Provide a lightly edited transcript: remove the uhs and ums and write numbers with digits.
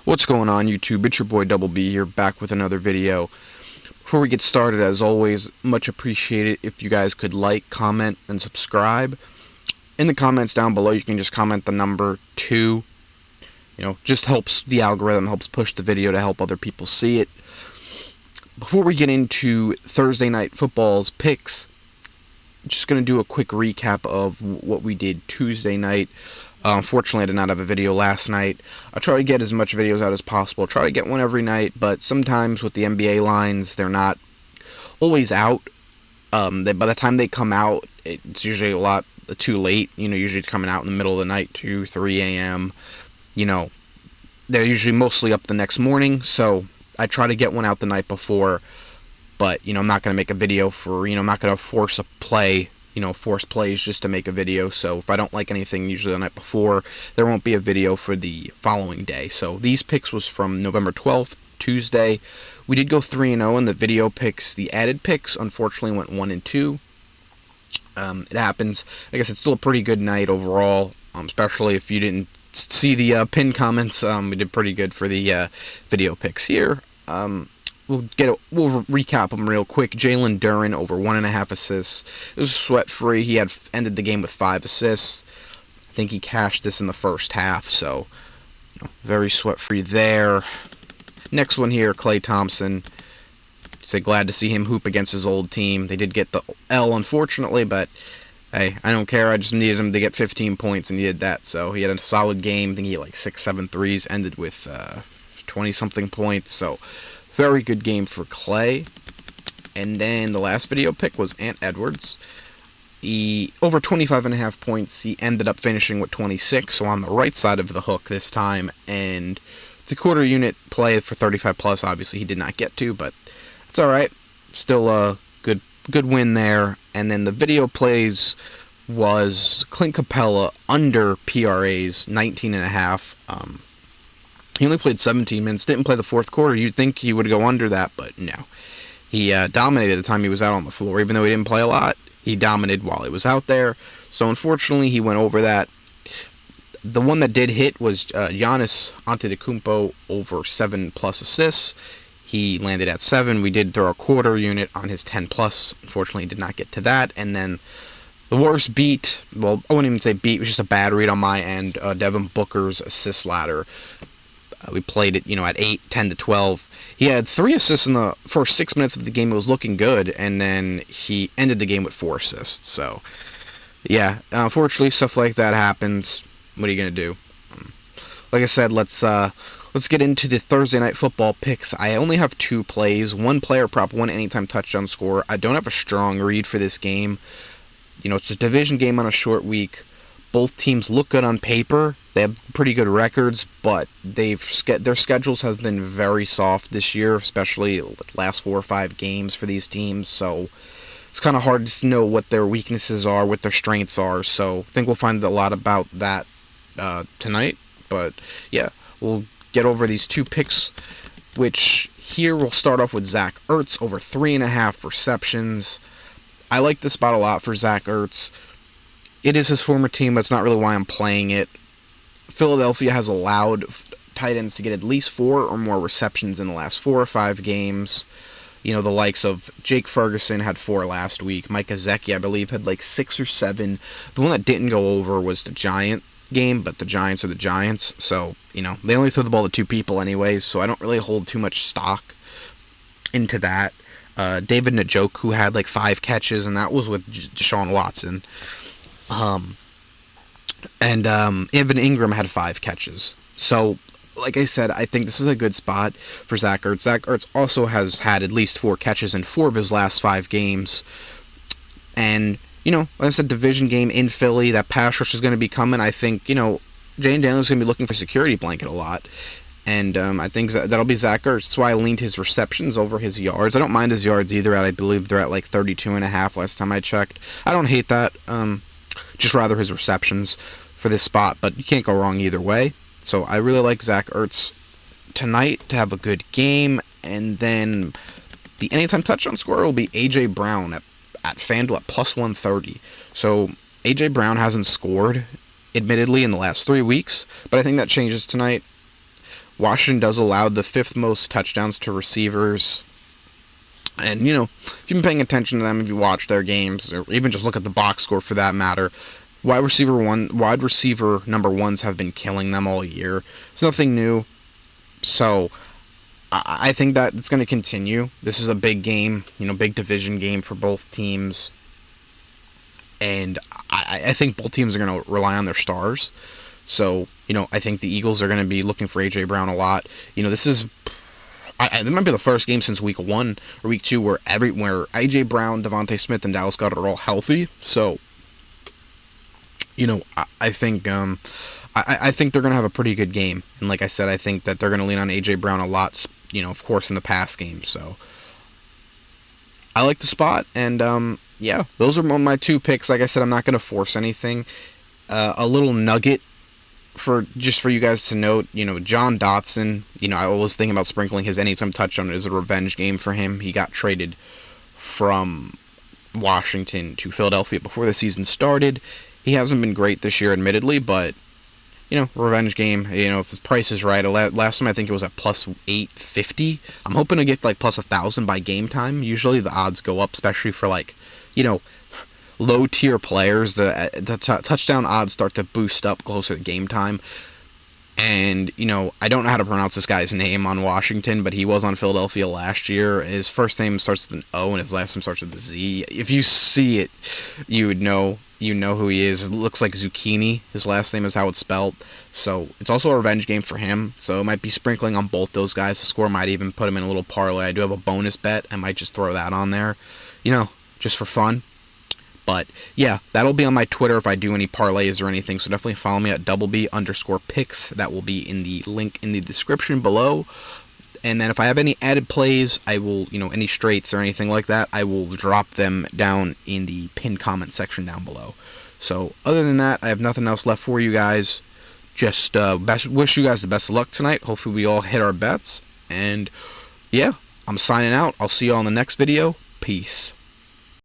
What's going on, YouTube? It's your boy Double B here, back with another video. Before we get started, as always, much appreciated if you guys could like, comment, and subscribe. In the comments down below, you can just comment the number 2. Just helps the algorithm, helps push the video to help other people see it. Before we get into Thursday Night Football's picks, I'm just going to do a quick recap of what we did Tuesday night. Unfortunately, I did not have a video last night. I try to get as much videos out as possible. I try to get one every night, but sometimes with the NBA lines, they're not always out. By the time they come out, it's usually a lot too late. Usually coming out in the middle of the night, 2, 3 a.m. They're usually mostly up the next morning, so I try to get one out the night before. But, I'm not going to make a video for, I'm not going to force a play. Force plays just to make a video. So if I don't like anything usually the night before, there won't be a video for the following day. So these picks was from November 12th, Tuesday. We did go 3-0 in the video picks. The added picks, unfortunately, went 1-2. It happens. I guess it's still a pretty good night overall, especially if you didn't see the pinned comments. We did pretty good for the video picks here. We'll recap them real quick. Jalen Duren over 1.5 assists. It was sweat-free. He had ended the game with 5 assists. I think he cashed this in the first half, so very sweat-free there. Next one here, Klay Thompson. Say glad to see him hoop against his old team. They did get the L, unfortunately, but hey, I don't care. I just needed him to get 15 points, and he did that. So he had a solid game. I think he had like 6, 7 threes. Ended with 20-something points. So very good game for Klay. And then the last video pick was Ant Edwards. He over 25.5 points. He ended up finishing with 26, so on the right side of the hook this time. And the quarter unit play for 35 plus, obviously he did not get to, but it's all right. Still a good win there. And then the video plays was Clint Capella under PRA's 19.5. He only played 17 minutes, didn't play the fourth quarter. You'd think he would go under that, but no. He dominated the time he was out on the floor. Even though he didn't play a lot, he dominated while he was out there. So unfortunately, he went over that. The one that did hit was Giannis Antetokounmpo over 7+ assists. He landed at 7. We did throw a quarter unit on his 10+. Unfortunately, he did not get to that. And then the worst beat, well, I wouldn't even say beat, it was just a bad read on my end. Devin Booker's assist ladder. We played it, at 8, 10 to 12. He had 3 assists in the first 6 minutes of the game. It was looking good, and then he ended the game with 4 assists. So, yeah, unfortunately, stuff like that happens. What are you gonna do? Like I said, let's get into the Thursday Night Football picks. I only have 2 plays: 1 player prop, 1 anytime touchdown score. I don't have a strong read for this game. It's a division game on a short week. Both teams look good on paper. They have pretty good records, but their schedules have been very soft this year, especially the last 4 or 5 games for these teams. So it's kind of hard to know what their weaknesses are, what their strengths are. So I think we'll find a lot about that tonight. But yeah, we'll get over these 2 picks, which here we'll start off with Zach Ertz over 3.5 receptions. I like this spot a lot for Zach Ertz. It is his former team, but it's not really why I'm playing it. Philadelphia has allowed tight ends to get at least 4 or more receptions in the last 4 or 5 games. The likes of Jake Ferguson had 4 last week. Mike Gesicki, I believe, had like 6 or 7. The one that didn't go over was the Giant game, but the Giants are the Giants. So, they only throw the ball to 2 people anyways, so I don't really hold too much stock into that. David Njoku had like 5 catches, and that was with Deshaun Watson. And Evan Ingram had 5 catches. So, like I said, I think this is a good spot for Zach Ertz. Zach Ertz also has had at least 4 catches in 4 of his last 5 games. And, like I said, division game in Philly, that pass rush is going to be coming. I think, Jane Daniels is going to be looking for security blanket a lot. And I think that'll be Zach Ertz. That's why I leaned his receptions over his yards. I don't mind his yards either. I believe they're at like 32.5 last time I checked. I don't hate that. Just rather his receptions for this spot, but you can't go wrong either way. So I really like Zach Ertz tonight to have a good game. And then the anytime touchdown scorer will be A.J. Brown at FanDuel at +130. So A.J. Brown hasn't scored, admittedly, in the last 3 weeks, but I think that changes tonight. Washington does allow the 5th most touchdowns to receivers. And, you know, if you've been paying attention to them, if you watch their games, or even just look at the box score for that matter, wide receiver number ones have been killing them all year. It's nothing new. So I think that it's going to continue. This is a big game, you know, big division game for both teams. And I think both teams are going to rely on their stars. So, you know, I think the Eagles are going to be looking for A.J. Brown a lot. You know, this might be the first game since week 1 or week 2 where A.J. Brown, Devontae Smith, and Dallas Goedert are all healthy. So, you know, I think I think they're going to have a pretty good game. And like I said, I think that they're going to lean on A.J. Brown a lot, you know, of course, in the pass game. So, I like the spot, and yeah, those are my 2 picks. Like I said, I'm not going to force anything. A little nugget for you guys to note, you know, John Dotson, you know, I was thinking about sprinkling his anytime touchdown as a revenge game for him. He got traded from Washington to Philadelphia before the season started. He hasn't been great this year, admittedly, but, you know, revenge game. You know, if the price is right. Last time I think it was at plus 850. I'm hoping to get like plus 1,000 by game time. Usually the odds go up, especially for like, you know, low tier players. The touchdown odds start to boost up closer to game time. And, you know, I don't know how to pronounce this guy's name on Washington, but he was on Philadelphia last year. His first name starts with an O and his last name starts with a Z. If you see it, you would know. You know who he is. It looks like Zucchini. His last name is how it's spelled. So it's also a revenge game for him. So it might be sprinkling on both those guys. The score might even put him in a little parlay. I do have a bonus bet. I might just throw that on there, you know, just for fun. But yeah, that'll be on my Twitter if I do any parlays or anything. So definitely follow me at @BB_picks. That will be in the link in the description below. And then if I have any added plays, I will, you know, any straights or anything like that, I will drop them down in the pinned comment section down below. So other than that, I have nothing else left for you guys. Just wish you guys the best of luck tonight. Hopefully we all hit our bets. And yeah, I'm signing out. I'll see you all in the next video. Peace.